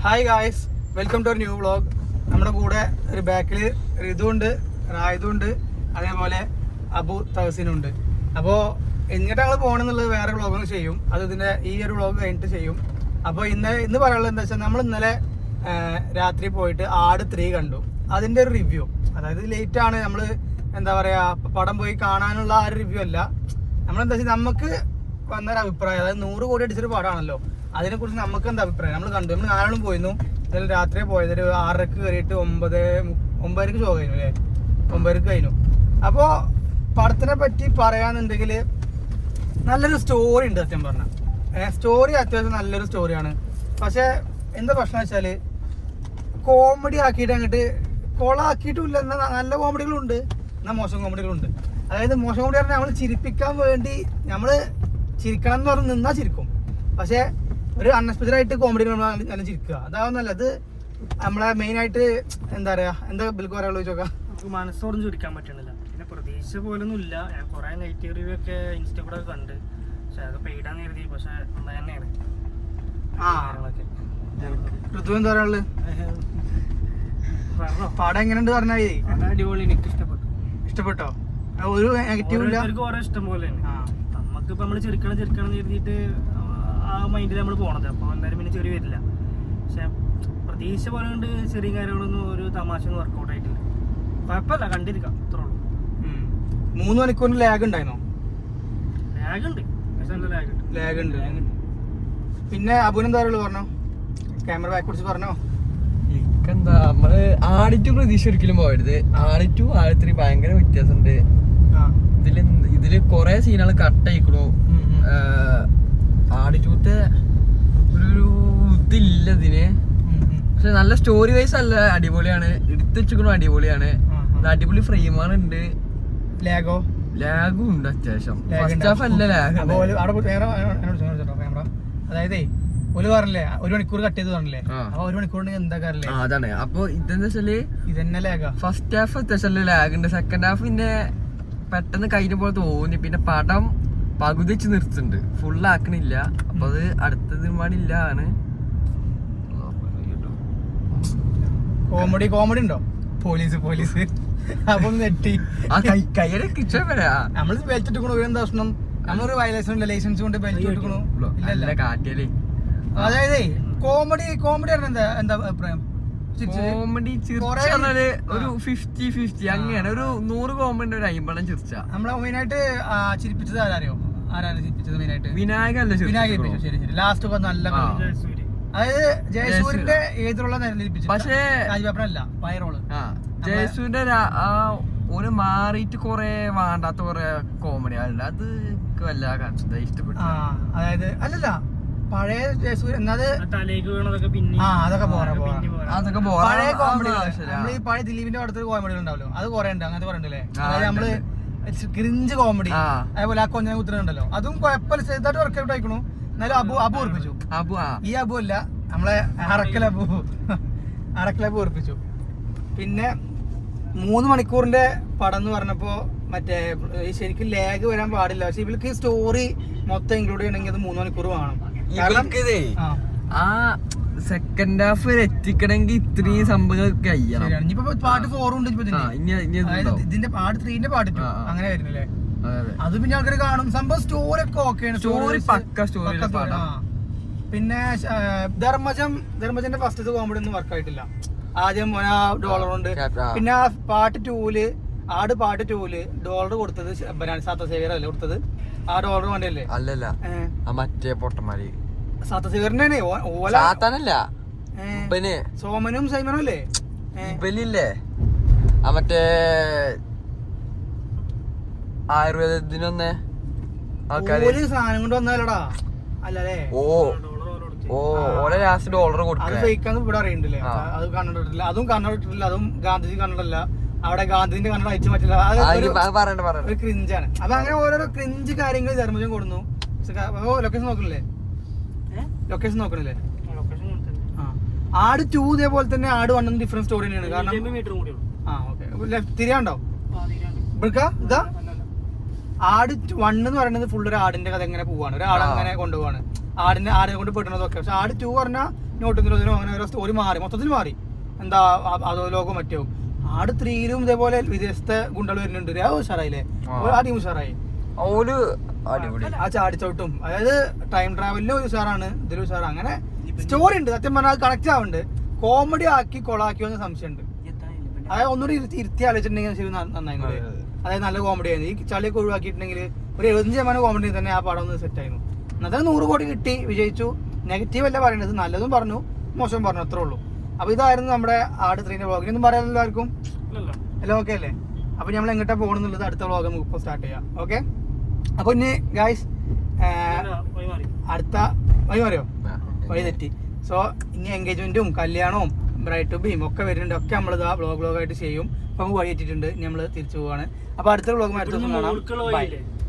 Hi guys, welcome to new vlog. നമ്മുടെ കൂടെ ഒരു ബാക്കിൽ ഋതുണ്ട്, റായിദുണ്ട്, അതേപോലെ അബു തഹസിനുണ്ട്. അപ്പോൾ എങ്ങോട്ട് ഞങ്ങൾ പോകണമെന്നുള്ളത് വേറെ വ്ളോഗൊന്നും ചെയ്യും, അത് ഈ ഒരു വ്ളോഗ് കഴിഞ്ഞിട്ട് ചെയ്യും. അപ്പോൾ ഇന്ന് പറയാനുള്ളത് എന്താ വെച്ചാൽ, നമ്മൾ ഇന്നലെ രാത്രി പോയിട്ട് ആട് 3 കണ്ടു. അതിൻ്റെ ഒരു റിവ്യൂ, അതായത് ലേറ്റാണ് നമ്മൾ എന്താ പറയുക പടം പോയി കാണാനുള്ള ആ ഒരു റിവ്യൂ അല്ല. നമ്മളെന്താ വെച്ചാൽ നമുക്ക് വന്നൊരു അഭിപ്രായം, അതായത് 100 കോടി അടിച്ചൊരു പടമാണല്ലോ, അതിനെക്കുറിച്ച് നമുക്ക് എന്താ അഭിപ്രായം. നമ്മൾ കണ്ടു, നമ്മൾ നാളും പോയിരുന്നു. ഇന്നലെ രാത്രി പോയത് ഒരു 6:00 കയറിയിട്ട് 9:30 ഷോ കഴിഞ്ഞു അല്ലേ, 9:00 കഴിഞ്ഞു. അപ്പോൾ പടത്തിനെ പറ്റി പറയാന്നുണ്ടെങ്കിൽ നല്ലൊരു സ്റ്റോറി ഉണ്ട്. സത്യം പറഞ്ഞാൽ സ്റ്റോറി അത്യാവശ്യം നല്ലൊരു സ്റ്റോറിയാണ്. പക്ഷേ എന്താ പ്രശ്നം വെച്ചാൽ, കോമഡി ആക്കിയിട്ട് അങ്ങോട്ട് കൊളാക്കിയിട്ടുമില്ല. എന്നാൽ നല്ല കോമഡികളുണ്ട്, എന്നാൽ മോശം കോമഡികളുണ്ട്. അതായത് മോശം കോമഡി പറഞ്ഞാൽ നമ്മൾ ചിരിപ്പിക്കാൻ വേണ്ടി നമ്മൾ ചിരിക്കണം എന്ന് പറഞ്ഞ് നിന്നാൽ ചിരിക്കും, പക്ഷേ ഒരു അൺഎക്സ്പെക്റ്റഡ് ആയിട്ട് കോമഡി നല്ല ചിരിക്കുക, അതാവും നല്ലത്. നമ്മളെ മെയിനായിട്ട് എന്താ പറയുക, എന്താ ബിൽക്ക് പറയാനുള്ളൂ ചോദിച്ചോക്കാം. നമുക്ക് മനസ്സോടും ചിരിക്കാൻ പറ്റണില്ല. പിന്നെ പ്രതീക്ഷ പോലൊന്നും ഇല്ല. ഞാൻ കുറേ നെഗറ്റീവ് റിവ്യൂ ഒക്കെ ഇൻസ്റ്റഗ്രാമിൽ ഒക്കെ കണ്ട്, പക്ഷെ അത് പെയ്ഡാന്ന് കരുതി. പക്ഷെ എന്താ തന്നെയാണ് കാര്യങ്ങളൊക്കെ. ഋതു എന്താ പറയാനുള്ളത്? പടം എങ്ങനെയുണ്ട് പറഞ്ഞാൽ അടിപൊളി, എനിക്ക് ഇഷ്ടപ്പെട്ടോ? ഒരു നെഗറ്റീവ് ഇല്ല, ഓരോ ഇഷ്ടം പോലെ തന്നെ. നമുക്കിപ്പോൾ നമ്മൾ ചെറുക്കണം എന്ന് കരുതിയിട്ട് ആ മൈൻഡിൽ നമ്മൾ പോണത്. അപ്പോൾ എന്തായാലും പിന്നെ ചെറിയ വരില്ല. പക്ഷെ പ്രതീക്ഷ പോലെ കൊണ്ട് ചെറിയ കാര്യങ്ങളൊന്നും ഒരു തമാശ ഒന്നും വർക്കൗട്ട് ആയിട്ടില്ല. കുഴപ്പമില്ല, കണ്ടിരിക്കാം, അത്രേ ഉള്ളൂ. 3 മണിക്കൂറിന് ലാഗ് ഉണ്ടായിരുന്നോ? ലാഗുണ്ട്, ലാഗ് ഉണ്ട്. പിന്നെ അബുനെന്താ പറയുള്ളൂ, പറഞ്ഞോ, ക്യാമറ ബാക്ക് കുറിച്ച് പറഞ്ഞോ. എന്താ നമ്മള് ആടിറ്റു പ്രതീക്ഷ ഒരിക്കലും പോയത്. ആടിറ്റു ആഴത്തിരി ഭയങ്കര വ്യത്യാസമുണ്ട്. ഇതില് കൊറേ സീനുകൾ കട്ടായിക്കണു. ആടിറ്റൂത്തെ ഒരു ഇതില്ല ഇതിന്. പക്ഷെ നല്ല സ്റ്റോറി വൈസ് അല്ല, അടിപൊളിയാണ്. എടുത്തു വെച്ചിക്കണു, അടിപൊളിയാണ്. അടിപൊളി ഫ്രെയിമുകളുണ്ട്. ലാഗും ഉണ്ട് അത്യാവശ്യം. ഫസ്റ്റ് ഹാഫ് അല്ല ലാഗ്. അതായത് ഒരു പറഞ്ഞില്ലേ 1 മണിക്കൂർ കട്ട് ചെയ്ത് പറഞ്ഞില്ലേ, അപ്പൊ 1 മണിക്കൂറിന് എന്താ കാറില്ലേ. അതാണ്. അപ്പൊ ഇതെന്താ വെച്ചാല് ഇതന്നെ ലാഗാ. ഫസ്റ്റ് ഹാഫ് അത്യാവശ്യം ലാഗ് ഉണ്ട്. സെക്കൻഡ് ഹാഫ് പിന്നെ പെട്ടെന്ന് കഴിഞ്ഞ പോലെ തോന്നി. പിന്നെ പടം പകുതി വെച്ച് നിർത്തുന്നുണ്ട്, ഫുള്ളാക്കണില്ല. അപ്പൊ അത് അടുത്തത് പാടില്ല ആണ്. കോമഡി ഉണ്ടോ? പോലീസ് അപ്പൊ നെട്ടി കയ്യുടെ കിച്ചൺ വരാ. നമ്മള് ബെൽറ്റിട്ടുക്കണു. എന്താ പ്രശ്നം? നമ്മളൊരു വയലേഷൻ ലൈസൻസ് കൊണ്ട് ബെൽറ്റ് ഇട്ടുക്കണു. കാട്ടിയാലേ അതായത് കോമഡി എന്താ അഭിപ്രായം? കോമഡി ചിരിച്ചാല് ഒരു 50-50 അങ്ങനെയാണ്. ഒരു 100 കോമഡി ഒരു 50 ചിരിച്ച. നമ്മളെ മെയിനായിട്ട് ചിരിപ്പിച്ചത് ആരാണ് ചിരിപ്പിച്ചത്? മെയിനായിട്ട് വിനായകല്ലേ. ശരി. ലാസ്റ്റ് ഒക്കെ നല്ല, അതായത് ജയസൂരിന്റെ ഏതിലുള്ള ചിരിപ്പിച്ചു. പക്ഷേ അല്ല പയറോള് ജയസൂരിന്റെ ഓന് മാറിയിട്ട് കൊറേ വേണ്ടാത്ത കൊറേ കോമഡി ആളുണ്ട്. അത് വല്ല ഇഷ്ടപ്പെട്ടു. അതായത് അല്ലല്ല പഴയ ജയസൂര്യ അതൊക്കെ പഴയ കോമഡി. നമ്മൾ ഈ പഴയ ദിലീപിന്റെ അടുത്തൊരു കോമഡി ഉണ്ടാവല്ലോ, അത് കുറെ ഉണ്ട്. അങ്ങനത്തെ പറയണ്ടല്ലേ, അതായത് നമ്മള് ക്രിഞ്ച് കോമഡി. അതേപോലെ ആ കൊഞ്ഞ കുത്തിനുണ്ടല്ലോ, അതും കുഴപ്പമില്ല, ചെറുതായിട്ട് വർക്കൗട്ട് ആയിക്കണു. എന്നാലും അബു ഉറപ്പിച്ചു. ഈ അബു അല്ല, നമ്മളെ അറക്കൽ അബു ഉറപ്പിച്ചു. പിന്നെ 3 മണിക്കൂറിന്റെ പടം എന്ന് പറഞ്ഞപ്പോ മറ്റേ ശരിക്കും ലാഗ് വരാൻ പാടില്ല. പക്ഷെ ഇവർക്ക് ഈ സ്റ്റോറി മൊത്തം ഇൻക്ലൂഡ് ചെയ്യണമെങ്കിൽ അത് 3 മണിക്കൂർ വേണം. ആ സെക്കൻഡ് ഹാഫ് എത്തിക്കണമെങ്കിൽ ഇത്രയും സംഭവങ്ങൾ കഴിയണം. ഇനിയിപ്പോ പാർട്ട് 4 ഉണ്ട്. ഇതിന്റെ പാർട്ട് 3ന്റെ പാർട്ട് 2 അങ്ങനെ വരുന്നില്ലേ, അത് പിന്നെ ആൾക്കാർ കാണും. സംഭവം സ്റ്റോറി ഒക്കെ ഓക്കെയാണ്, സ്റ്റോറി പക്ക സ്റ്റോറി. പിന്നെ ധർമ്മജന്റെ ഫസ്റ്റ് കോമഡി ഒന്നും വർക്കായിട്ടില്ല. ആദ്യം $1 പിന്നെ ആ പാർട്ട് 2 പാർട്ട് 2 $1 കൊടുത്തത് സാത്തസേവിയർ അല്ലേ കൊടുത്തത്? ആ $1 വേണ്ടല്ലേ? അല്ലല്ല, മറ്റേ പൊട്ടന്മാര് സാത്തസേവിയറിന്റെ സോമനും സൈമനും അല്ലേ? ഇല്ലേ മറ്റേ ആയുർവേദത്തിനൊന്നെ ആൾക്കാര് സാധനം കൊണ്ട് വന്നാലടാ അല്ലേ? ഓരോ ലാസ്റ്റ് $1 കൊടുക്കും. ഇവിടെ അറിയണ്ടല്ലേ, അത് കണ്ടിട്ടില്ല. അതും ഗാന്ധിജി കണ്ടിട്ടില്ല. അവിടെ ഗാന്ധിജിന്റെ കണ്ണട അയച്ചു പറ്റില്ല. ഒരു ക്രിഞ്ചാണ്. അപ്പൊ അങ്ങനെ ഓരോരോ ക്രിഞ്ച് കാര്യങ്ങൾ ധർമ്മജൻ കൊടുന്നു. ലൊക്കേഷൻ നോക്കണില്ലേ? ആട് 2 ഇതേപോലെ തന്നെ ആട് 1 ഡിഫറെന്റ് സ്റ്റോറി തന്നെയാണ്. കാരണം തിരിയാണ്ടോ ഇതാ ആട് 1 എന്ന് പറയുന്നത് ഫുൾ ഒരു ആടിന്റെ കഥ എങ്ങനെ പോവാണ്, ഒരാളങ്ങനെ കൊണ്ടുപോവാണ്. ആടിനെ കൊണ്ട് പെടുന്നതൊക്കെ. പക്ഷെ ആട് 2 പറഞ്ഞാൽ നോട്ടുന്നതിനോ അങ്ങനെ ഓരോ സ്റ്റോറി മാറി, മൊത്തത്തിൽ മാറി. എന്താ അതോ ലോകം മറ്റോ. ആട് 3ലും ഇതേപോലെ വിദേശത്തെ ഗുണ്ടകൾ വരുന്നുണ്ട്. ഉഷാറായില്ലേ, ആദ്യം ഉഷാറായി. ആ ചാടിച്ചോട്ടും, അതായത് ടൈം ട്രാവലിലും ഒരു ഉഷാറാണ്, ഇതിലും ഉഷാറാണ്. അങ്ങനെ സ്റ്റോറി ഉണ്ട്. സത്യം പറഞ്ഞാൽ കണക്ട് ആവുന്നുണ്ട്. കോമഡി ആക്കി കൊളാക്കിയോ എന്ന് സംശയമുണ്ട്. അതായത് ഒന്നുകൂടി ഇരുത്തി ആലോചിച്ചിട്ടുണ്ടെങ്കിൽ ശരി നന്നായിരുന്നു. അതായത് നല്ല കോമഡി ആയിരുന്നു. ഈ ചളിയൊക്കെ ഒഴിവാക്കിയിട്ടുണ്ടെങ്കിൽ ഒരു 75% കോമഡി തന്നെ ആ പടം ഒന്ന് സെറ്റ് ആയിരുന്നു. അന്നത്തെ 100 കോടി കിട്ടി, വിജയിച്ചു. നെഗറ്റീവ് അല്ല പറയേണ്ടത്, നല്ലതും പറഞ്ഞു മോശം പറഞ്ഞു, അത്രേ ഉള്ളൂ. അപ്പൊ ഇതായിരുന്നു നമ്മുടെ ആട് 3ന്റെ വ്ളോഗ്. ഇതൊന്നും പറയാനല്ലോ ആർക്കും, എല്ലാം ഓക്കെ അല്ലേ? അപ്പൊ നമ്മൾ എങ്ങോട്ടാ പോകണമെന്നുള്ളത് അടുത്ത വ്ളോഗ് നമുക്ക് ഇപ്പോൾ സ്റ്റാർട്ട് ചെയ്യാം. ഓക്കെ, അപ്പൊ ഇനി ഗായ്സ് അടുത്ത വഴി തെറ്റി. സോ ഇനി എൻഗേജ്മെന്റും കല്യാണവും ബ്രൈഡ് ടു ബിയും ഒക്കെ വരുന്നുണ്ട്. ഒക്കെ നമ്മളിത് വ്ളോഗായിട്ട് ചെയ്യും. അപ്പൊ നമുക്ക് വഴി തെറ്റിട്ടുണ്ട്. ഇനി നമ്മൾ തിരിച്ചു പോവാണ്. അപ്പൊ അടുത്ത വ്ളോഗ് അടുത്ത ദിവസം കാണാം. ബൈ.